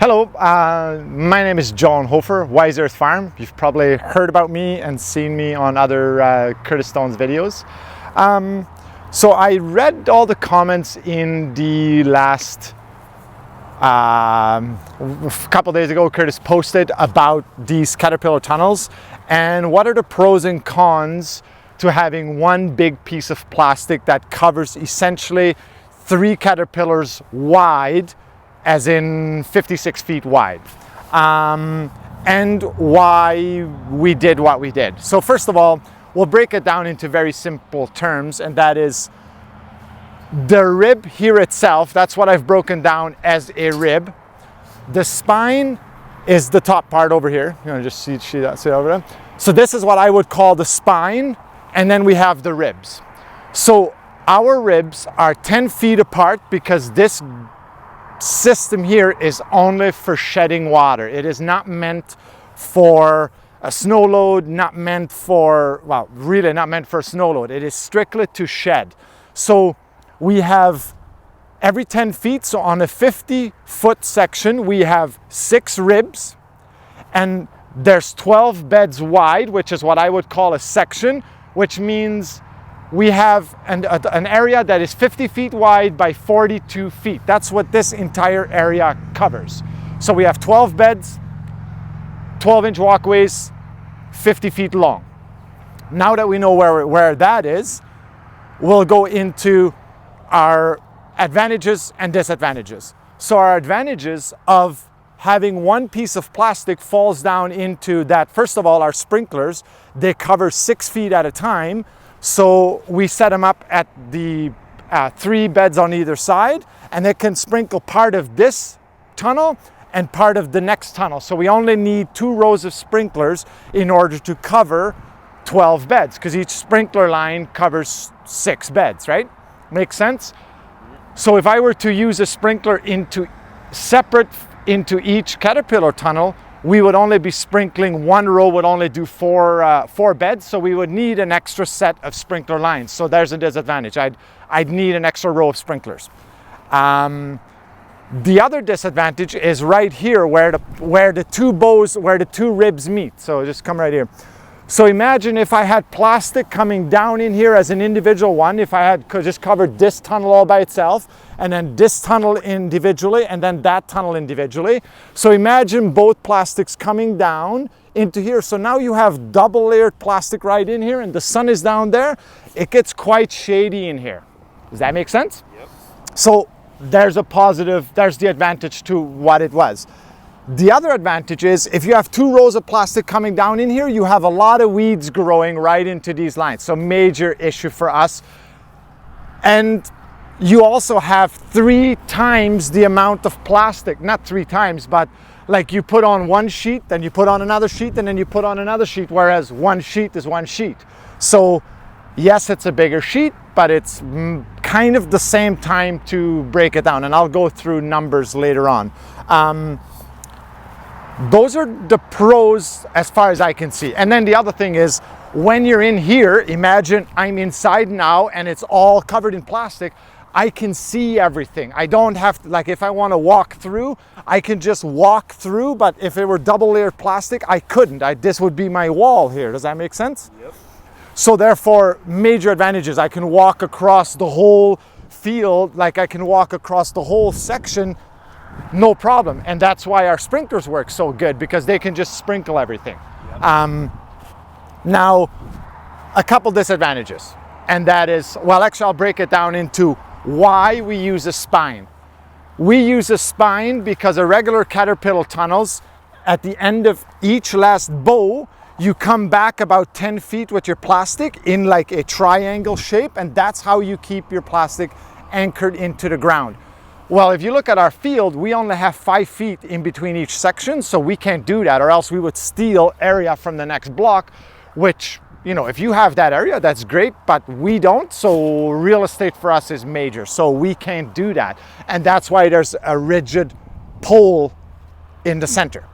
Hello, my name is John Hofer, Wise Earth Farm. You've probably heard about me and seen me on other Curtis Stone's videos. So I read all the comments in the last couple days ago. Curtis posted about these caterpillar tunnels and what are the pros and cons to having one big piece of plastic that covers essentially 3 caterpillars wide, as in 56 feet wide, and why we did what we did. So first of all, we'll break it down into very simple terms, and that is the rib here itself. That's what I've broken down as a rib. The spine is the top part over here. You know, just see that over there. So this is what I would call the spine, and then we have the ribs. So our ribs are 10 feet apart because this system here is only for shedding water. It is not meant for a snow load, not meant for, well, really not meant for a snow load. It is strictly to shed. So we have every 10 feet, so on a 50-foot section, we have 6 ribs, and there's 12 beds wide, which is what I would call a section, which means we have an area that is 50 feet wide by 42 feet. That's what this entire area covers. So we have 12 beds, 12-inch walkways, 50 feet long. Now that we know where that is, we'll go into our advantages and disadvantages. So our advantages of having one piece of plastic falls down into that. First of all, our sprinklers, they cover 6 feet at a time. So we set them up at the 3 beds on either side, and they can sprinkle part of this tunnel and part of the next tunnel. So we only need 2 rows of sprinklers in order to cover 12 beds, because each sprinkler line covers 6 beds, right? Makes sense? So if I were to use a sprinkler separate into each caterpillar tunnel, we would only be sprinkling 1 row, would only do 4 beds, so we would need an extra set of sprinkler lines. So there's a disadvantage. I'd need an extra row of sprinklers. The other disadvantage is right here where the 2 ribs meet. So just come right here. So imagine if I had plastic coming down in here as an individual one, if I had just covered this tunnel all by itself, and then this tunnel individually, and then that tunnel individually. So imagine both plastics coming down into here. So now you have double layered plastic right in here, and the sun is down there. It gets quite shady in here. Does that make sense? Yep. So there's a positive, there's the advantage to what it was. The other advantage is if you have 2 rows of plastic coming down in here, you have a lot of weeds growing right into these lines. So major issue for us. And you also have 3 times the amount of plastic, not 3 times, but like you put on 1 sheet, then you put on another sheet, and then you put on another sheet, whereas 1 sheet is 1 sheet. So yes, it's a bigger sheet, but it's kind of the same time to break it down. And I'll go through numbers later on. Those are the pros as far as I can see. And then the other thing is, when you're in here, imagine I'm inside now and it's all covered in plastic. I can see everything. I don't have to, like if I want to walk through, I can just walk through, but if it were double layered plastic, I couldn't. This would be my wall here. Does that make sense? Yep. So therefore, major advantages. I can walk across the whole field, like I can walk across the whole section, no problem. And that's why our sprinklers work so good, because they can just sprinkle everything. Yep. Now, a couple disadvantages, and that is, well, actually I'll break it down into why we use a spine. We use a spine because a regular caterpillar tunnels, at the end of each last bow, you come back about 10 feet with your plastic in like a triangle shape, and that's how you keep your plastic anchored into the ground. Well, if you look at our field, we only have 5 feet in between each section, so we can't do that, or else we would steal area from the next block, which, you know, if you have that area, that's great, but we don't. So real estate for us is major, so we can't do that. And that's why there's a rigid pole in the center.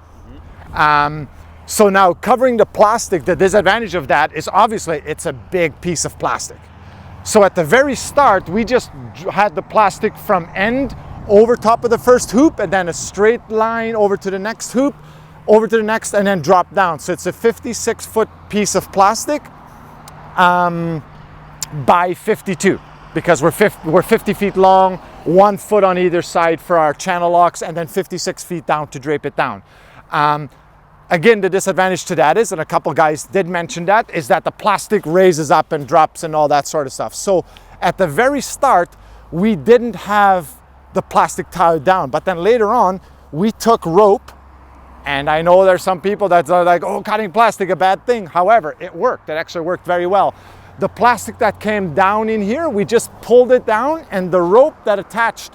So now covering the plastic, the disadvantage of that is obviously it's a big piece of plastic. So at the very start, we just had the plastic from end over top of the first hoop, and then a straight line over to the next hoop, over to the next, and then drop down. So it's a 56-foot piece of plastic by 52, because we're 50 feet long, 1 foot on either side for our channel locks, and then 56 feet down to drape it down. Again, the disadvantage to that is, and a couple guys did mention that, is that the plastic raises up and drops and all that sort of stuff. So at the very start, we didn't have the plastic tied down, but then later on, we took rope, and I know there's some people that are like, oh, cutting plastic, a bad thing. However, it worked. It actually worked very well. The plastic that came down in here, we just pulled it down, and the rope that attached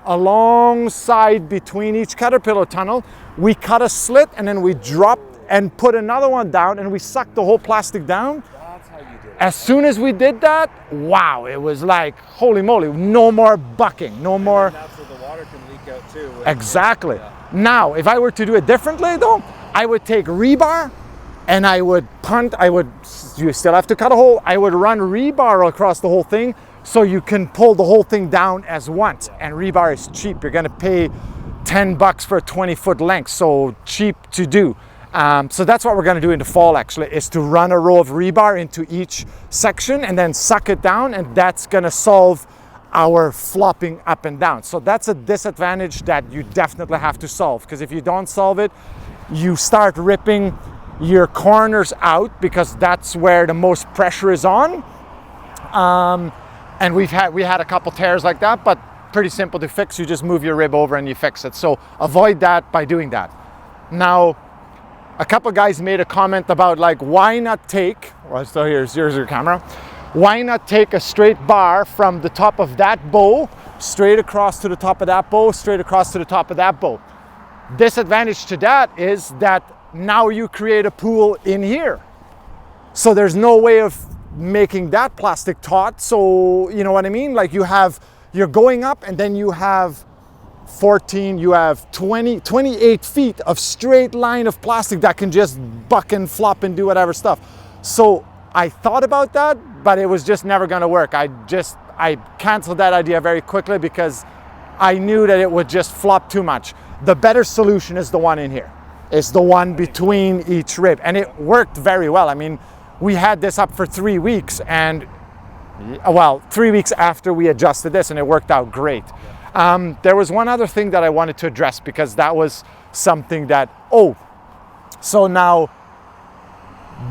alongside between each caterpillar tunnel, we cut a slit, and then we dropped and put another one down, and we sucked the whole plastic down. That's how you did it. As soon as we did that, wow, it was like, holy moly, no more bucking, no more. And that's where the water can leak out too. Exactly. Yeah. Now, if I were to do it differently though, I would take rebar and I would punt, you still have to cut a hole, I would run rebar across the whole thing so you can pull the whole thing down as once. And rebar is cheap. You're gonna pay $10 for a 20-foot length, so cheap to do. So that's what we're gonna do in the fall actually, is to run a row of rebar into each section and then suck it down, and that's gonna solve our flopping up and down. So that's a disadvantage that you definitely have to solve, because if you don't solve it, you start ripping your corners out, because that's where the most pressure is on. And we had a couple tears like that, but pretty simple to fix. You just move your rib over and you fix it. So avoid that by doing that. Now, a couple guys made a comment about like, why not take, well, so here's your camera. Why not take a straight bar from the top of that bow, straight across to the top of that bow, straight across to the top of that bow? Disadvantage to that is that now you create a pool in here. So there's no way of making that plastic taut. So, you know what I mean? Like you're going up, and then you have 28 feet of straight line of plastic that can just buck and flop and do whatever stuff. So I thought about that, but it was just never gonna work. I canceled that idea very quickly because I knew that it would just flop too much. The better solution is the one in here. It's the one between each rib, and it worked very well. I mean, we had this up for 3 weeks, and well, 3 weeks after we adjusted this, and it worked out great. There was one other thing that I wanted to address, because that was something that, so now,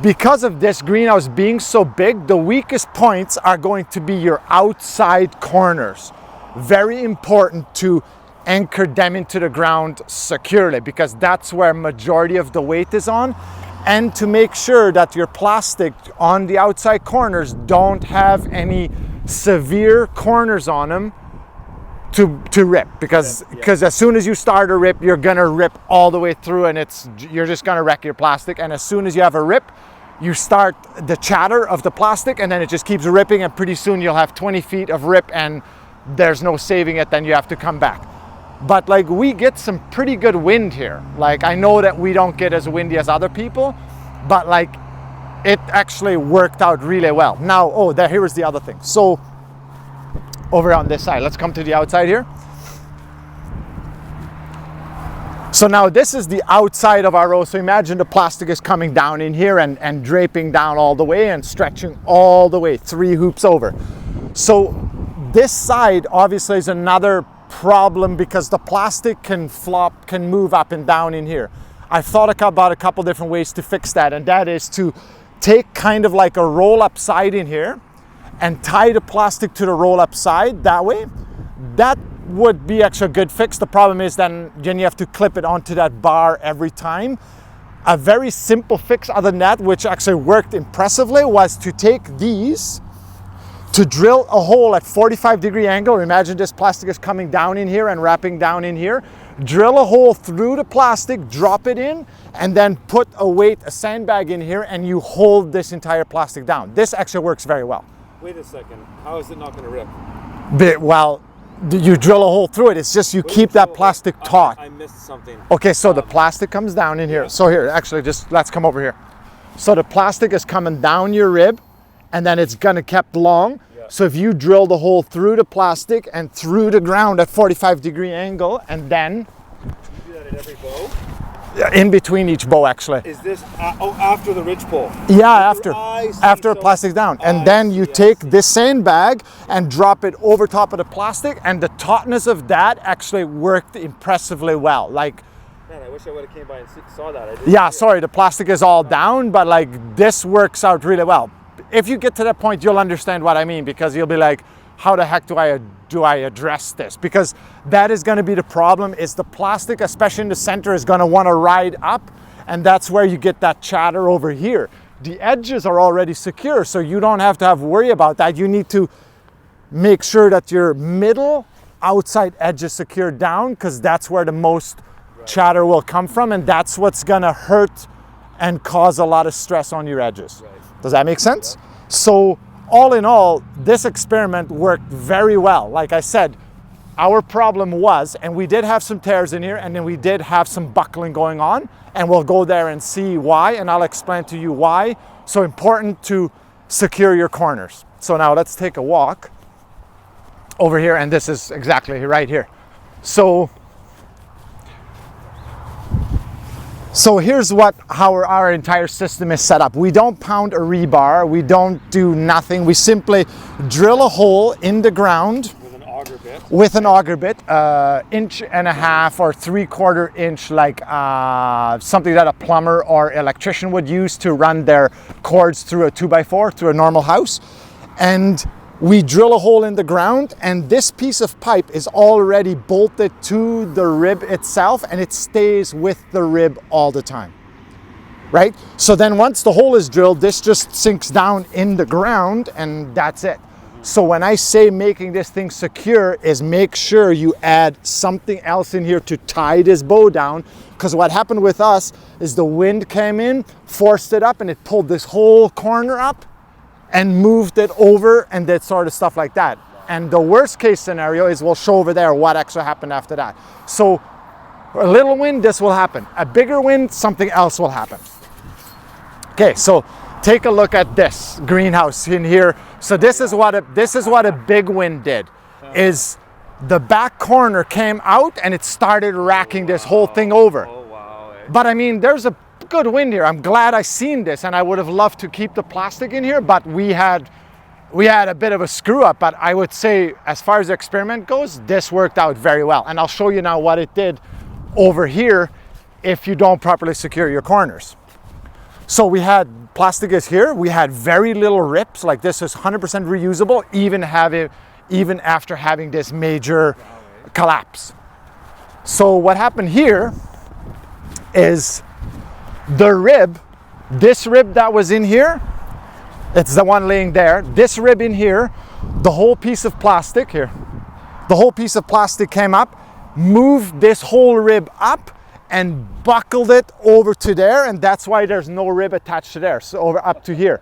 because of this greenhouse being so big, the weakest points are going to be your outside corners. Very important to anchor them into the ground securely, because that's where majority of the weight is on, and to make sure that your plastic on the outside corners don't have any severe corners on them to rip, because as soon as you start a rip, you're gonna rip all the way through, and you're just gonna wreck your plastic. And as soon as you have a rip, you start the chatter of the plastic, and then it just keeps ripping, and pretty soon you'll have 20 feet of rip, and there's no saving it. Then you have to come back. But like, we get some pretty good wind here. Like, I know that we don't get as windy as other people, but like, it actually worked out really well. Now, here was the other thing. So over on this side, let's come to the outside here. So now this is the outside of our row. So imagine the plastic is coming down in here and draping down all the way and stretching all the way 3 hoops over. So this side obviously is another problem, because the plastic can flop, can move up and down in here. I've thought about a couple different ways to fix that, and that is to take kind of like a roll up side in here and tie the plastic to the roll up side that way. That would be actually a good fix. The problem is then you have to clip it onto that bar every time. A very simple fix other than that, which actually worked impressively, was to take these, to drill a hole at 45-degree angle. Imagine this plastic is coming down in here and wrapping down in here. Drill a hole through the plastic, drop it in, and then put a sandbag in here, and you hold this entire plastic down. This actually works very well. Wait a second, how is it not gonna rip? Well, you drill a hole through it. It's just you keep that plastic taut. I missed something. Okay, so the plastic comes down in here. Yeah. So here, actually, let's come over here. So the plastic is coming down your rib, and then it's gonna kept long. Yeah. So if you drill the hole through the plastic and through the ground at 45-degree angle, and then You do that in every bow? in between each bow actually. Is this after the ridge pole? Yeah, after I see. after So- plastic down, and I then you see, I take see. this sandbag and drop it over top of the plastic, and the tautness of that actually worked impressively well. Like, Man, I wish I would have came by and saw that. I didn't yeah, see it. sorry, the plastic is all down, but like this works out really well. If you get to that point, you'll understand what I mean, because you'll be like, how the heck do I address this? Because that is going to be the problem, is the plastic, especially in the center, is going to want to ride up, and that's where you get that chatter over here. The edges are already secure, so you don't have to worry about that. You need to make sure that your middle outside edge is secured down, because that's where the most chatter will come from, and that's what's going to hurt and cause a lot of stress on your edges. Does that make sense? So all in all, this experiment worked very well. Like I said, our problem was, and we did have some tears in here, and then we did have some buckling going on, and we'll go there and see why, and I'll explain to you why. So important to secure your corners. So now let's take a walk over here, and this is exactly right here. So here's how our entire system is set up. We don't pound a rebar, we don't do nothing. We simply drill a hole in the ground With an auger bit. with an auger bit, 1.5 or 3/4 inch, like something that a plumber or electrician would use to run their cords through a 2x4, through a normal house. And we drill a hole in the ground, and this piece of pipe is already bolted to the rib itself, and it stays with the rib all the time, right? So then once the hole is drilled, this just sinks down in the ground, and that's it. So when I say making this thing secure, is make sure you add something else in here to tie this bow down, because what happened with us is the wind came in, forced it up, and it pulled this whole corner up and moved it over, and that sort of stuff like that. And the worst case scenario is, we'll show over there what actually happened after that. So a little wind, this will happen. A bigger wind, something else will happen. Okay, so take a look at this greenhouse in here. So this is what a big wind did, is the back corner came out and it started racking this whole thing over. Oh, wow. But I mean, there's a good wind here. I'm glad I seen this, and I would have loved to keep the plastic in here, but we had a bit of a screw up. But I would say, as far as the experiment goes, this worked out very well. And I'll show you now what it did over here if you don't properly secure your corners. So we had plastic is here. We had very little rips. Like, this is 100% reusable, even after having this major collapse. So what happened here is, the rib, this rib that was in here, it's the one laying there, this rib in here, the whole piece of plastic here, the whole piece of plastic came up, moved this whole rib up and buckled it over to there, and that's why there's no rib attached to there, so over up to here.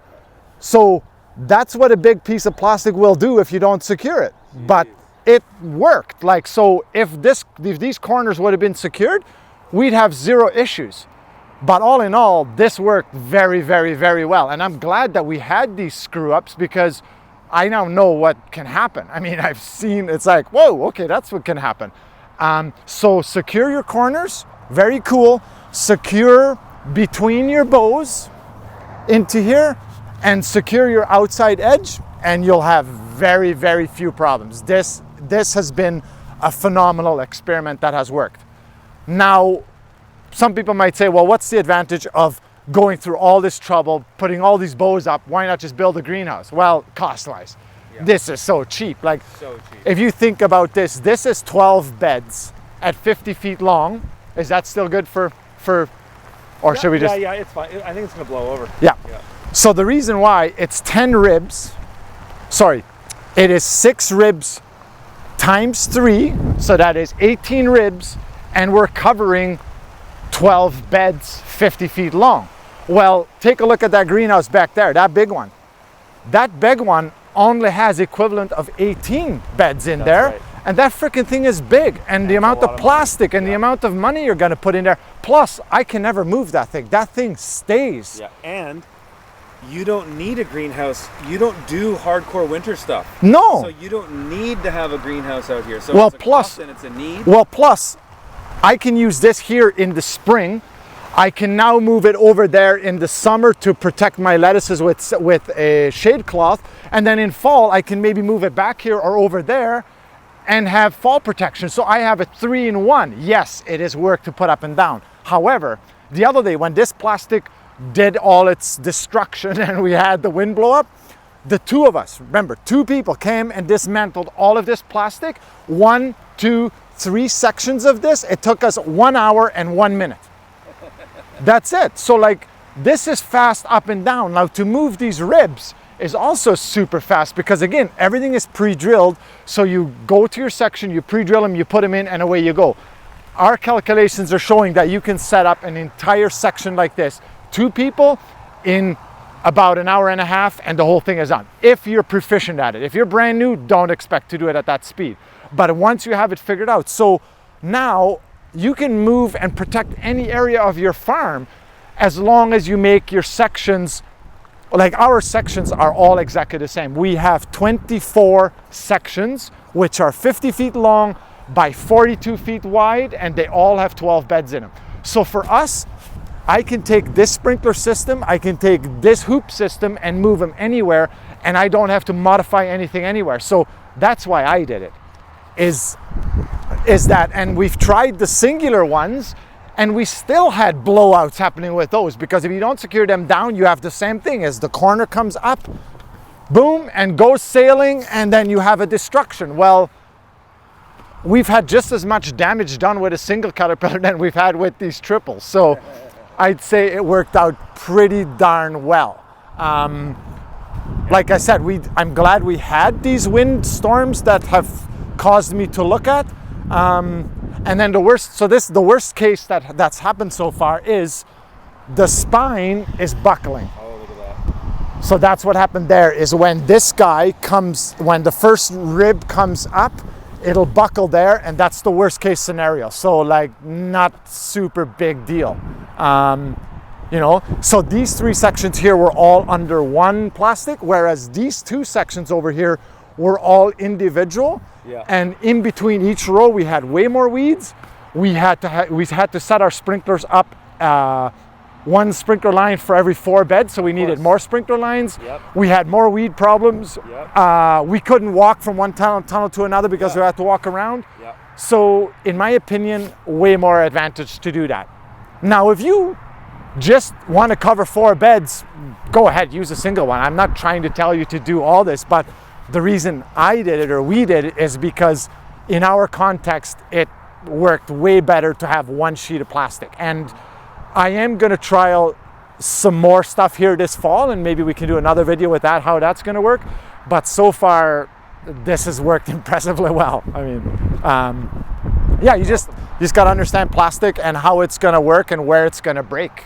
So that's what a big piece of plastic will do if you don't secure it. But it worked. Like, so if these corners would have been secured, we'd have zero issues. But all in all, this worked very, very, very well. And I'm glad that we had these screw ups, because I now know what can happen. I mean, I've seen, it's like, whoa, okay, that's what can happen. So secure your corners, very cool. Secure between your bows into here, and secure your outside edge, and you'll have very, very few problems. This has been a phenomenal experiment that has worked. Now, some people might say, well, what's the advantage of going through all this trouble, putting all these bows up? Why not just build a greenhouse? Well, cost-wise, this is so cheap. Like, So cheap. if you think about this is 12 beds at 50 feet long. Is that still good for or should we just? Yeah, it's fine. I think it's gonna blow over. Yeah. So the reason why it's 10 ribs, sorry, it is 6 ribs times 3, so that is 18 ribs, and we're covering 12 beds 50 feet long. Well, take a look at that greenhouse back there, that big one. That big one only has equivalent of 18 beds in there. Right. And that freaking thing is big, and the amount of plastic and the amount of money you're gonna put in there. Plus, I can never move that thing. That thing stays. Yeah, and you don't need a greenhouse. You don't do hardcore winter stuff. No. So you don't need to have a greenhouse out here. So Well, it's a plus- cost and it's a need. Well, plus, I can use this here in the spring. I can now move it over there in the summer to protect my lettuces with a shade cloth. And then in fall, I can maybe move it back here or over there and have fall protection. So I have a 3-in-1. Yes, it is work to put up and down. However, the other day when this plastic did all its destruction and we had the wind blow up, the two of us, remember, 2 people came and dismantled all of this plastic. 1, 2, 3 sections of this. It took us 1 hour and 1 minute. That's it. So like, this is fast up and down. Now to move these ribs is also super fast because again, everything is pre-drilled. So you go to your section, you pre-drill them, you put them in and away you go. Our calculations are showing that you can set up an entire section like this, 2 people in about an hour and a half and the whole thing is done. If you're proficient at it. If you're brand new, don't expect to do it at that speed. But once you have it figured out, so now you can move and protect any area of your farm as long as you make your sections, like our sections are all exactly the same. We have 24 sections, which are 50 feet long by 42 feet wide, and they all have 12 beds in them. So for us, I can take this sprinkler system, I can take this hoop system and move them anywhere, and I don't have to modify anything anywhere. So that's why I did it, is that, and we've tried the singular ones and we still had blowouts happening with those, because if you don't secure them down, you have the same thing as the corner comes up, boom, and goes sailing, and then you have a destruction. Well, we've had just as much damage done with a single caterpillar than we've had with these triples. So I'd say it worked out pretty darn well. Like I said, I'm glad we had these wind storms that have caused me to look at. And then the worst case that's happened so far is the spine is buckling. Oh, look at that. So that's what happened there, is when this guy comes, when the first rib comes up, it'll buckle there, and that's the worst case scenario. So like, not super big deal. You know, so these 3 sections here were all under one plastic, whereas these 2 sections over here were all individual. Yeah. And in between each row, we had way more weeds. We had to set our sprinklers up 1 sprinkler line for every 4 beds, so we needed more sprinkler lines. Yep. We had more weed problems. Yep. We couldn't walk from one tunnel to another because we had to walk around. Yep. So in my opinion, way more advantage to do that. Now, if you just want to cover 4 beds, go ahead, use a single one. I'm not trying to tell you to do all this, but the reason I did it, or we did it, is because in our context, it worked way better to have 1 sheet of plastic. And I am going to trial some more stuff here this fall, and maybe we can do another video with that, how that's going to work. But so far, this has worked impressively well. I mean, yeah, you just got to understand plastic and how it's going to work and where it's going to break,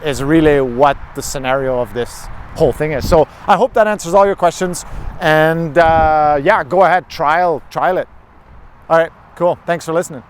is really what the scenario of this whole thing is. So I hope that answers all your questions, and yeah, go ahead, trial it. All right, cool. Thanks for listening.